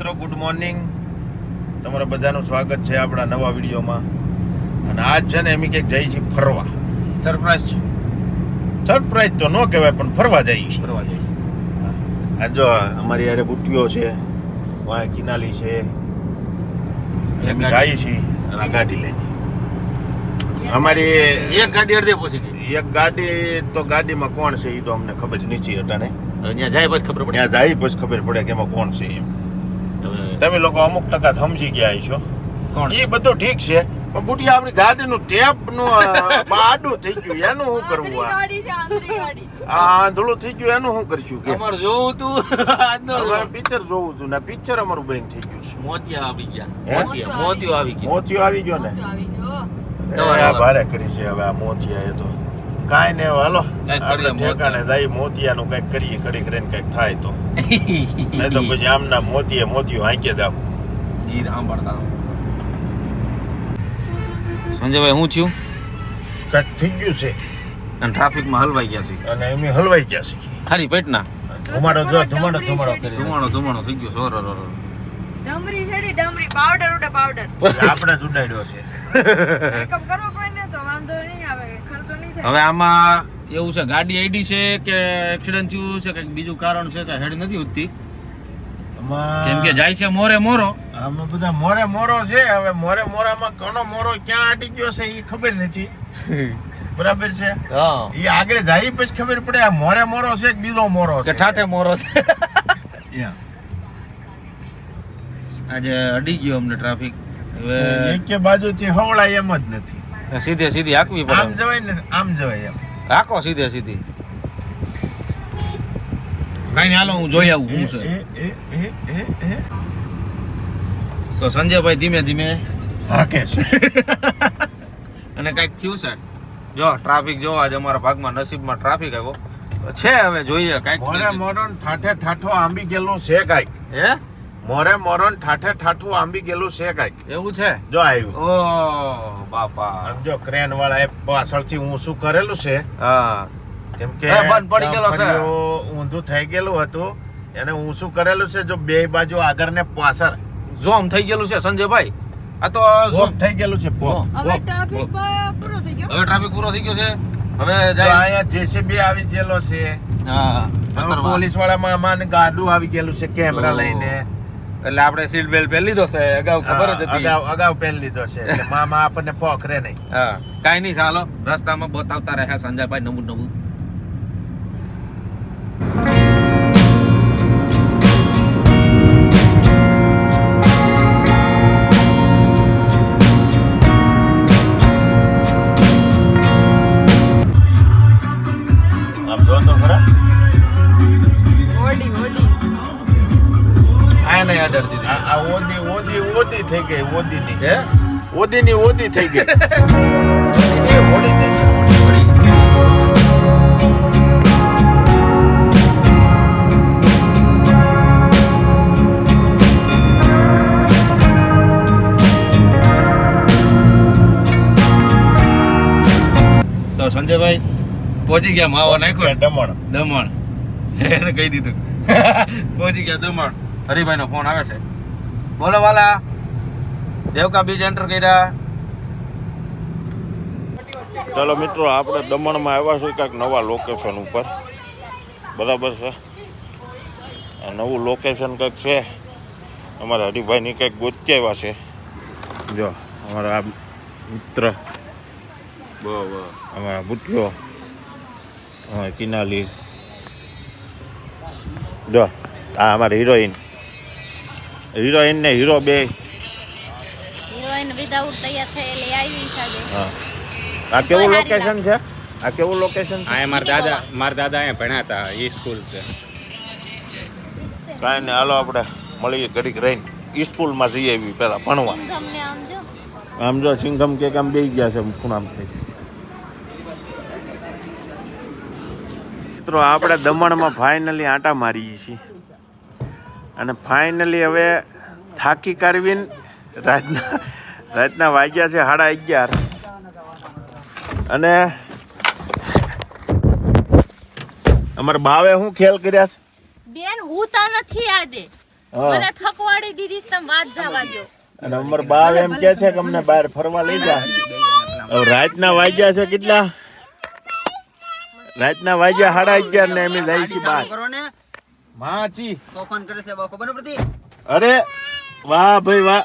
મિત્રો good morning, તમારા બધાનું સ્વાગત છે આપણા નવા વિડીયોમાં. અને આજ છે ને એમ કંઈક જઈએ છીએ ફરવા. સરપ્રાઈઝ છે. સરપ્રાઈઝ તો ન કહેવાય, પણ ફરવા જઈએ છીએ. ફરવા જઈએ છીએ. આ જો અમારી યારે બુટ્ટીઓ છે, વાય કિનાલી છે, એમ જઈએ છીએ અને આ ગાડી લઈને. અમારી એક ગાડી અડધે પહોંચી ગઈ. એક ગાડી તો ગાડીમાં કોણ છે એ તો અમને ખબર જ નથી અટાણે. ત્યાં જાય પછી ખબર પડે. ત્યાં જાય પછી ખબર પડે કે એમાં કોણ છે એમ. તમે લોકો અમુક ટકા સમજી ગયા છો. કોણ એ બધું ઠીક છે, પણ બુટિયા આપણી ગાડીનું ટેપનું આડું થઈ ગયું, એનું શું કરવું? આ આંધળું થઈ ગયું, એનું શું કરશું? કે અમારે જોવું તું અમારે પિક્ચર જોવું હતું ને, પિક્ચર અમારું બેન થઈ ગયું છે. મોતિયા આવી ગયા. હે? મોતિયો આવી ગયા. મોતિયો આવી ગયો ને, આ ભારે કરી છે હવે આ મોતિયા. એ તો કાંઈ ને હાલો આપણે ઠેકાણે જાય, મોતિયાનું કંઈક કરીએ, કરી કરીને કંઈક થાય તો. નહીં તો પછી આમના મોતિયો હાંકે જ આવું. ગીર સાંભળતા સંજયભાઈ હું થયું? કંઈક થઈ ગયું છે અને ટ્રાફિકમાં હલવાઈ ગયા છે. અને એમ હલવાઈ ગયા છે. ખાલી પેટના ધુમાડો જો ધુમાડો કરી ધુમાડો થઈ ગયો. સોર ડમરી છેડી ડમરી પાવડર ઉડે પાવડર આપણે જ ઉડાડ્યો છે. મેકઅપ કરવો કોઈને તો વાંધો નહીં આવે, ખર્ચો નહીં થાય. હવે આમાં એવું છે, ગાડી આઈડી છે કે એક્સિડન્ટ થયું છે કે બીજું કારણ છે કે હેડ નથી ઉઠતી, કેમ કે જાય છે મોરે મોરો. આમાં બધા મોરો છે. હવે મોરામાં કોનો મોરો ક્યાં અડી ગયો છે એ ખબર નથી. બરાબર છે. એ આગળ જાય પછી ખબર પડે આ મોરો છે કે બીજો મોરો કે છે. ઠાઠે મોરો છે. આજે અડી ગયો અમને ટ્રાફિક. હવે એક બાજુથી હવળાય એમ જ નથી. સીધી હાંકવી આમ પડે. જવાય ને આમ જવાય એમ. રાખો સીધી કઈ નહીં, હાલો હું જોઈ આવું શું છે. તો સંજયભાઈ ધીમે ધીમે હાકે છે. અને કઈક થયું છે. જો ટ્રાફિક જો આજે અમારા ભાગમાં નસીબમાં ટ્રાફિક આવ્યો છે. હવે જોઈએ કઈક મોરો ઠાઠો આંબી ગયેલું છે કાંઈક. હે મોરો ઠાઠું આંબી ગયેલું છે કાંઈક. એવું છે. જો આવ્યું. ઓ બાપા. આમ જો ક્રેન વાળા પાછળથી ઊંચું કરેલું છે. હા કેમ કે બંધ પડી ગયેલો છે. ઊંધું થઈ ગયેલું હતું, એને ઊંચું કરેલું છે. જો બે બાજુ આગળ ને પાછળ ઝોમ થઈ ગયેલું છે સંજયભાઈ. આ તો પોપ થઈ ગયેલું છે. પોપ હવે ટ્રાફિક પૂરો થઈ ગયો. હવે ટ્રાફિક પૂરો થઈ ગયો છે. હવે તો જાય. અહીંયા જેસીબી આવી ગયેલો છે. હા પોલીસ વાળામાં અમારે ગાડું આવી ગયેલું છે કેમેરા લઈને. એટલે આપણે સીટ બેલ્ટ પહેરી લીધો છે. અગાઉ ખબર જ હતી. અગાઉ પહેરી લીધો છે એટલે મામા આપણને પોખરે નહીં. હા કાઈ નહીં, ચાલો રસ્તામાં બતાવતા રહ્યા સંજયભાઈ નવું. આમ જો તો ખરા. ઓડી આ નહીં આદર દીધી. આ ઓદી થઈ ગઈ. ઓદીની હે ઓદી થઈ ગઈ. ઓડી થઈ ગઈ. તો સંજયભાઈ પહોંચી ગયા. માવો નાખ્યો દમણ. એને કહી દીધું. પહોંચી ગયા દમણ. હરિભાઈ નો ફોન આવે છે. બોલો વાલા. દેવકા બીજ એન્ટર કર્યા. ચાલો મિત્રો, આપણે દમણમાં આવ્યા છીએ કાંઈક નવા લોકેશન ઉપર. બરાબર છે. આ નવું લોકેશન કંઈક છે. અમારા હરિભાઈની કંઈક ગોતી આવ્યા છે. જો અમારા આ મિત્ર, અમારા બુટ્ટીઓ, અમારી કિનાલી. જો આ અમારી હિરોઈન ને હીરો બે. હિરોઈન વિધાઉટ તૈયાર થયેલી આવી સાજે. હા, આ કેવું લોકેશન છે? આ કેવું લોકેશન છે? આ મારા દાદા અહીંયા ભણ્યા હતા. એ સ્કૂલ છે. કાંઈ નહીં, હાલો આપણે મળીએ ઘડીક રહીને. સ્કૂલમાં જઈએ એવી પહેલાં ભણવા. સિંઘમને આમ જો. આમ જો સિંઘમ કે આમ બેસી ગયા છે ખૂણામથી. મિત્રો આપણે દમણમાં ફાઇનલી આંટા મારીએ છીએ અને ફાઇનલી હવે થાકી કાઢવીને રાતના વાગ્યા છે 11:30 અને અમારા બાવે શું ખેલ કર્યા છે? બેન હું તા નથી આજે હા. મને થકવાડી દીધી છે, તમે વાત જવા દો. અને અમાર બાવ એમ કે છે કે અમને બહાર ફરવા લઈ જા. હવે રાતના વાગ્યા છે કેટલા? રાતના વાગ્યા 11:30 ને અમે જઈ છીએ બહાર. કરો ને માચી તોફાન કરે છે બાપુ ખબર પડતી અરે વાહ ભાઈ વાહ.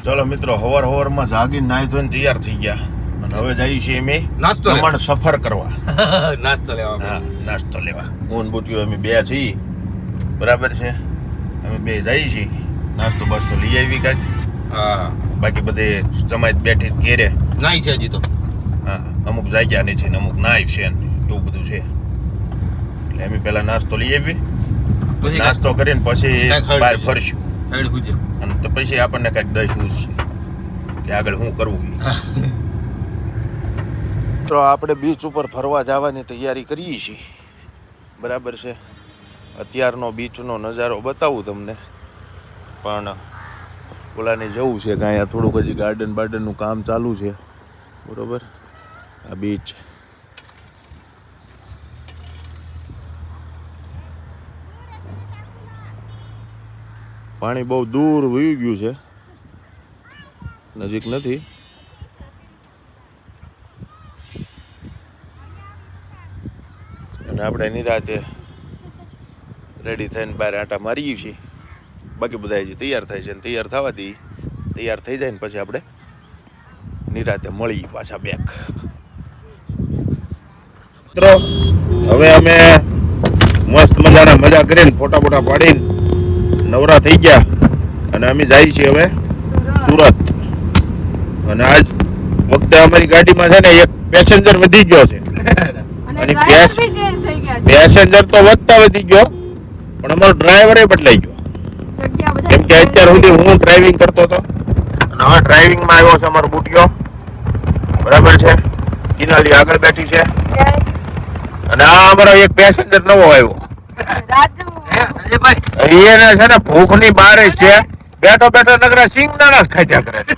ચલો મિત્રો, હવારમાં જાગીને નાહી ધોઈને તૈયાર થઈ ગયા અને હવે જઈએ છીએ અમે નાસ્તો લેવા. દમણ સફર કરવા. નાસ્તો લેવા હા, નાસ્તો લેવા. બોન બુટીઓ અમે બે છીએ, બરાબર છે. અમે બે જઈએ છીએ, નાસ્તો બાસ્તો લઈ આવી કાંઈક. હા બાકી બધે જમાત બેઠી ઘેરે. નાઈ છે હજી તો. હા, અમુક જાગ્યા નહીં છે ને અમુક નાઈ છે ને એવું બધું છે. એટલે અમે પહેલા નાસ્તો લઈ આવી, પછી નાસ્તો કરીને પછી કાંઈક હળ બહાર છે. ફરશું હેડ હુજે. અને તો પછી આપણને કાંઈક દઈશું કે આગળ શું કરવું છે. તો આપણે બીચ ઉપર ફરવા જવાની તૈયારી કરીએ છીએ, બરાબર છે. અત્યારનો બીચનો નજારો બતાવું તમને, પણ ઓલાને જવું છે કે અહીંયા થોડુંક હજી ગાર્ડન બાર્ડનનું કામ ચાલુ છે, બરોબર. આ બીચ પાણી બહુ દૂર વહી ગયું છે, નજીક નથી. અને આપણે નિરાતે રેડી થઈને બહાર આંટા મારીએ છીએ. બાકી બધા હજી તૈયાર થાય છે ને તૈયાર થવા દઈએ. તૈયાર થઈ જાય ને પછી આપણે નિરાતે મળીએ પાછા બેક. મિત્રો હવે અમે મસ્ત મજાના મજા કરીને ફોટા બોટા પાડીને નવરા થઈ ગયા અને અમે જઈએ છીએ હવે સુરત. અને આજ વખતે અમારી ગાડીમાં છે ને એક પેસેન્જર વધી ગયો છે. અને અને ડ્રાઈવર બી ચેન્જ થઈ ગયા છે. પેસેન્જર તો વધતા વધી ગયો, પણ અમારો ડ્રાઈવર બદલાઈ ગયો. જગ્યા બધા કેમ કે અત્યાર સુધી હું ડ્રાઇવિંગ કરતો હતો અને હવે ડ્રાઇવિંગમાં આવ્યો છે અમારો બુટિયો, બરાબર છે. કિનાલી આગળ બેઠી છે Yes. અને આ અમારો એક પેસેન્જર નવો આવ્યો. રાજુ સંજયભાઈ એને છે ને ભૂખની બાર જ છે. બેઠો બેઠો નકરા સિંગદાણા જ ખાધ્યા કરે છે.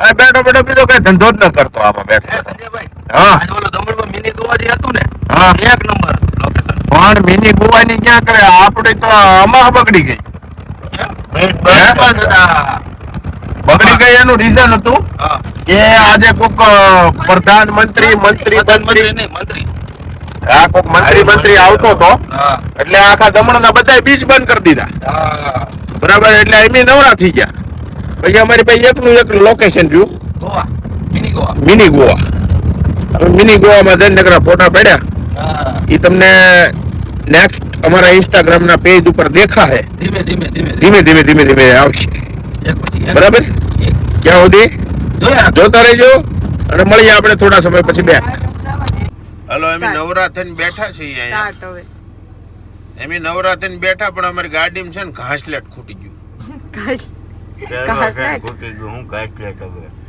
આ બેઠો બેઠો બીજો કઈ ધંધો જ ન કરતો આમાં બેઠો. સંજયભાઈ હા આજ ઓલો દમણમાં મિની ગોવા જે હતું ને, હા, એક નંબર લોકેશન. પણ મિની ગોવાની ક્યાં કરે, આપડે તો અમાહ બગડી ગઈ. બગડી ગઈ એનું રીઝન હતું હા કે આજે કોક પ્રધાનમંત્રી મંત્રી પ્રધાનમંત્રી નહીં, મંત્રી. કોક મંત્રી આવતો હતો હા એટલે આખા દમણના બધા બીચ બંધ કરી દીધા, હા બરાબર. એટલે એમ નવરા થઈ ગયા. પછી અમારી પાસે એકનું એક લોકેશન રહ્યું, ગોવા, મિની ગોવા. મિની ગોવા. હવે મિની ગોવામાં જઈને નકરા ફોટા પડ્યા. હા એ તમને નેક્સ્ટ અમારા ઇન્સ્ટાગ્રામના પેજ ઉપર દેખાશે. ધીમે ધીમે ધીમે ધીમે ધીમે ધીમે ધીમે આવશે, એક પછી એક. બરાબર. એક. ત્યાં સુધી જોયા જોતા રહેજો અને મળીએ આપણે થોડા સમય પછી બેક. હાલો, અમે Start. નવરા થઈને બેઠા છીએ અહીંયા. સ્ટાર્ટ હવે. અમે નવરા થઈને બેઠા, પણ અમારી ગાડીમાં છે ને ઘાસલેટ ખૂટી ગયું. ઘાસલેટ.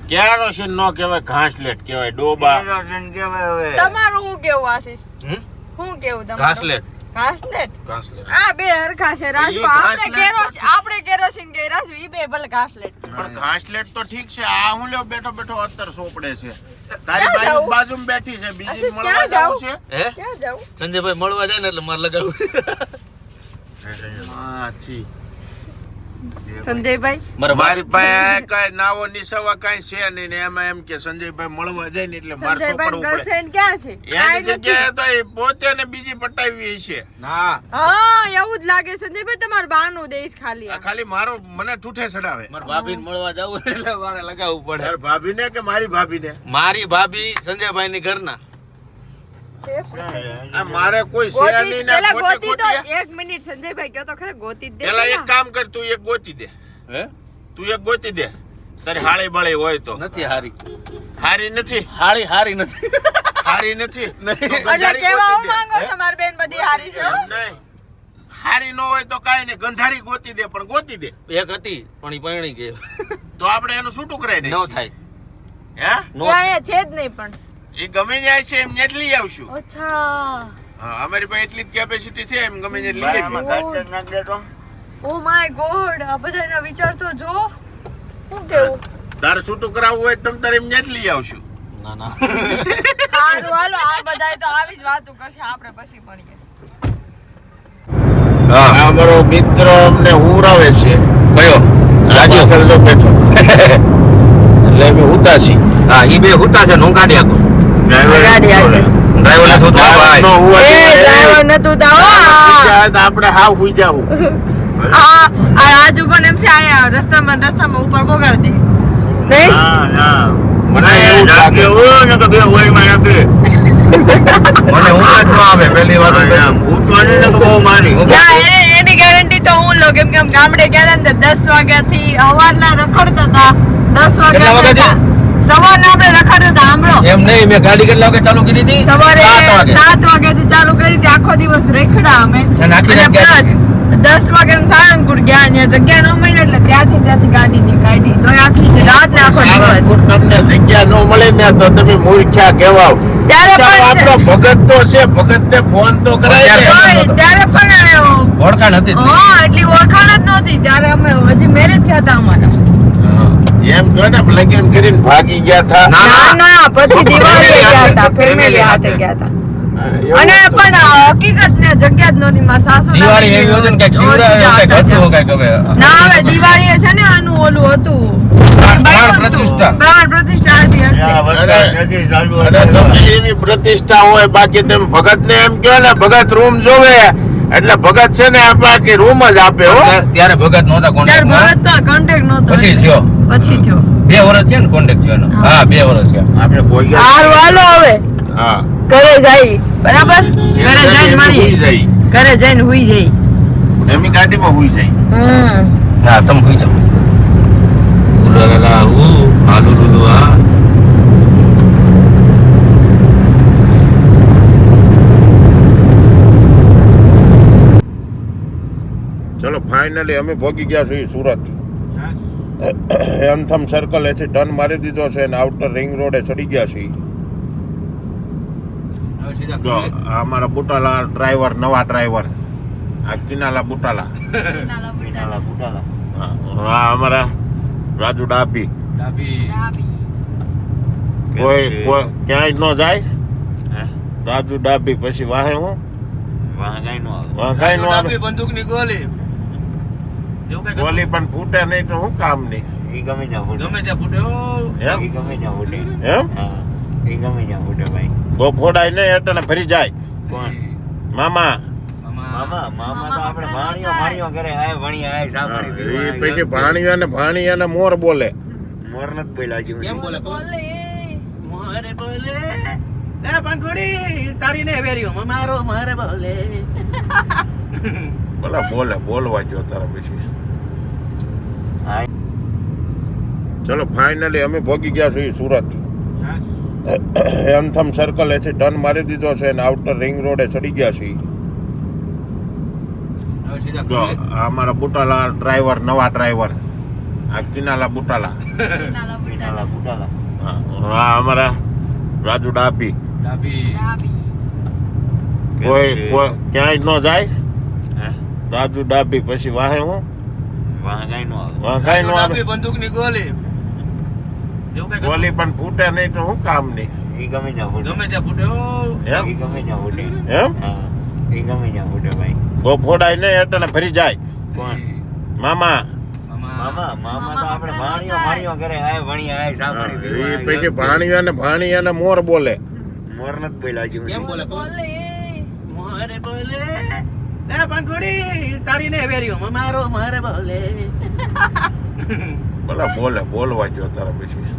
કેરોસીન નો કહેવાય, ઘાસલેટ કહેવાય. ડોબા તમારું શું કેવું આશીષ? હમ? શું કેવું તમારું? ઘાસલેટ. ઘાસલેટ. ઘાસલેટ. આ બે હરખા છે રાજુ. ઈ આપણે ઘાસલેટ કેરોસીન આપણે કેરોસીન કે રાજુ ઈ બે ભલે ઘાસલેટ. પણ ઘાસલેટ તો ઠીક છે. આ હું લ્યો બેઠો બેઠો અત્તર સોપડે છે. તારી ક્યાં જાવું? બાજુમાં બેઠી છે, બીજી આશીષ, મળવા ક્યાં જવું છે. હે ક્યાં જાવું? સંજયભાઈ મળવા જાય ને એટલે મારે લગાડવું. માછી. સંજયભાઈ મારી પાસે કઈ નાવો નિશાવા કઈ છે નહીં ને એમાં એમ કે સંજયભાઈ મળવા જાય ને એટલે મારે સંજયભાઈ સોપડવું પડે. ગર્લફ્રેન્ડ ક્યાં છે? એની કાંઈ નથી. જગ્યાએ તો એ પોતે ને બીજી પટાવી છે. ના હા એવું જ લાગે સંજયભાઈ તમારું બાનું દેશ ખાલી આ ખાલી મારો મને ઠૂઠે ચડાવે. મારા ભાભીને મળવા જવું એટલે મારે લગાવવું પડે. તાર ભાભીને કે મારી ભાભીને? મારી ભાભી સંજયભાઈ ની ઘરના. આ મારે કોઈ છે ગોતી નહીં ને પેલા ખોટે ગોતી તો ખોટી. એક મિનિટ સંજયભાઈ કયો તો ખરે ગોતી જ દે પેલા એક પેલા. કામ કર, તું એક ગોતી દે. હે તું એક ગોતી દે. તારી હાળી બાળી હોય તો. નથી હારી. હારી નથી, હારી નથી. હારી નથી. તો એટલે ગંધારી કેવા ગોતી દે. માંગો છો મારી બેન બધી હારી છે હો? નહીં, હારી ન હોય તો કાંઈ નહીં, ગંધારી ગોતી દે, પણ ગોતી દે એક હતી પણ ઈ પરણી ગઈ. તો આપણે એનું છૂટું કરાય ને. ન થાય. હે? નો ત્યાં અહીંયા છે જ નહીં પણ એ ગમે જાય છે એમ નેટ લઈ આવશું. અચ્છા હા અમારી પાસે એટલી જ કેપેસિટી છે એમ ગમે તે લઈ આમાં લેવી. ઘાસ જ નાખ દે તો. ઓ માય ગોડ આ બધાના વિચાર તો જો શું કેવું તારે છૂટું કરાવવું હોય તો તમે તારે એમ જ લઈ આવશું. ના ના સારું હાલો આ બધાય તો આવી જ વાતો કરશે આપણે પછી મળીએ હા આ અમારો મિત્ર અમને હુરાવે છે. કયો રાજુ પાછળ જો બેઠો એટલે અમે ઉતાસી હા ઈ બે હુતા છે નું ગાડી આપું ગાડી આપીશ. ડ્રાઈવર ને સુતા ભાઈ નો હુવા એ જોઈએ. ડ્રાઈવર નતું દાવો ત્યાં તો આપણે હાવ હુઈ જાવું. આ રાજુ પણ એમ છે આયા રસ્તામાં ઉપર બગાડી દે નહીં ના ના મને એવું લાગે. હોય ને કે બે હોય માં નાખે. મને ઊંઘ જ ન આવે પહેલી વાત તો. ઉઠવાની ને કે બહુ મારી. ના એની ગેરંટી તો હું લો કેમ કે આમ ગામડે ગયા ને 10 વાગ્યાથી સવારના રખડતા હતા 10 કેટલા વાગ્યા વાગ્યાથી? સવારના આપણે રખડતા હતા સાંભળો એમ નહીં મેં ગાડી કેટલા વાગે ચાલુ કરી હતી સવારે 7 વાગે 7 વાગ્યાથી ચાલુ કરી હતી આખો દિવસ રેખડા અમે અને આખી રાત પ્લસ ગાડી. 10 વાગે સારંગપુર ગયા ને જગ્યા ન મળી એટલે ત્યાંથી ગાડી નીકાળી તો આખી રાત ને આખો દિવસ સારંગપુર તમને જગ્યા ન મળે ને તો તમે મૂર્ખ્યા કહેવાવ. ત્યારે પણ આપણો ભગત તો છે, ભગતને ફોન તો કરાય છે. ઓય, ત્યારે પણ ઓળખાણ હતી જ નહીં. હા એટલી ઓળખાણ જ નહોતી ત્યારે અમે હજી મેરેજ થયા હતા અમારા એમ જો ને લગન કરીને ભાગી ગયા થા. ના, ના પછી દિવાળી ગયા હતા Family ફેમિલી હાથે સાથે. ગયા હતા એવું અને હતું. પણ હકીકત ને જગ્યા જ નહોતી મારા સાસુ દિવાળી એવી હતી ને કઈક શિવરાત્રી એવું કઈક હતું કઈક હવે. ના હવે દિવાળી છે ને આનું ઓલું હતું પ્રાણ પ્રતિષ્ઠા. પ્રાણ પ્રતિષ્ઠા હતી આ હતી. વરસાદ નથી ચાલુ અને તમને એવી પ્રતિષ્ઠા હોય બાકી તેમ ભગત ને એમ કહો ને ભગત રૂમ જોવે એટલે ભગત છે ને આપણે આખી રૂમ જ આપે હો. ત્યારે ભગત નહોતા ત્યારે કોન્ટેક્ટમાં ભરત તો કોન્ટેક્ટ નહોતો પછી થયો પછી થયો 2 વર્ષ થયા ને કોન્ટેક્ટ થયો એનો. હા 2 વર્ષ થયા આપણે કોઈ હારું હાલો હવે હા ઘરે જઈ બરાબર ઘરે જઈને હુઈ મળીએ જાય. ઘરે જઈને હુઈ જઈ એમની ગાડીમાં હુઈ જાય. હા તમે હોઈ જાઓ ઉલાલા આ લુલુ આ ચલો ફાઇનલી અમે ભોગી ગયા છીએ સુરત. એમથમ સર્કલ એથી ટર્ન મારી દીધો છે અને આઉટર રિંગ રોડે ચડી ગયા છીએ. જો આ અમારા બુટાલા ડ્રાઈવર, નવા ડ્રાઈવર, આ કિનાલા બુટાલા. હા અમારા રાજુ ડાભી. કોઈ ક્યાંય ન જાય. રાજુ ડાભી પછી વાહે હું વાહ કાંઈ નો આવે. બંદૂકની ગોલી એવું કઈક ગોલી પણ ફૂટે નહીં તો શું કામ નહીં ઈ ગમે ત્યાં ફૂટે. ગમે ત્યાં ફૂટે ઓ. એમ ઈ ગમે ત્યાં ફૂટે. એમ હા ઈ ગમે ત્યાં ફૂટે ભાઈ. બહુ ફોડાય નહીં એટલે ભરી જાય. કોણ? મામા મામા મામા તો આપણે ભાણીઓ કરે આય ભણી આય સા ભણી એ પછી ભાણિયા ને મોર બોલે. મોર નથી બોલ્યા હજી કેમ સુધી. બોલે મોરે બોલે એ પંખુડી તારી ને વેર્યો મારો મારે બોલે બોલા બોલે બોલવા જો તારા પછી. હા. ચલો ફાઇનલી અમે ભોગી ગયા છીએ સુરત. એમથમ સર્કલ એથી ટર્ન મારી દીધો છે અને આઉટર રિંગ રોડે ચડી ગયા છીએ. જો આ અમારા બુટાલા ડ્રાઈવર, નવા ડ્રાઈવર, આ કિનાલા બુટાલા. બુટાલા. હા અમારા રાજુ ડાભી. કોઈ ક્યાંય ન જાય. રાજુ ડાભી પછી વાહે હું વાહ કાંઈ નો આવે. વાહ કાંઈ નો આવે. બંદૂકની ગોલી એવું કઈક ગોલી પણ ફૂટે નહીં તો શું કામ નહીં ઈ ગમે ત્યાં ફૂટે. ગમે ત્યાં ફૂટે ઓ. એમ ઈ ગમે ત્યાં ફૂટે. એમ હા ઈ ગમે ત્યાં ફૂટે ભાઈ. બહુ ફોડાય નહીં એટલે ભરી જાય. કોણ? મામા મામા તો આપણે ભાણીઓ કરે આય ભણી આય સા ભણી એ પછી ભાણિયા ને મોર બોલે. મોર નથી બોલ્યા હજી સુધી. કેમ બોલે મોરે બોલે એ પંખુડી તારી ને વેર્યો મારો મારે બોલે બોલા બોલે બોલવા જો તારા પછી.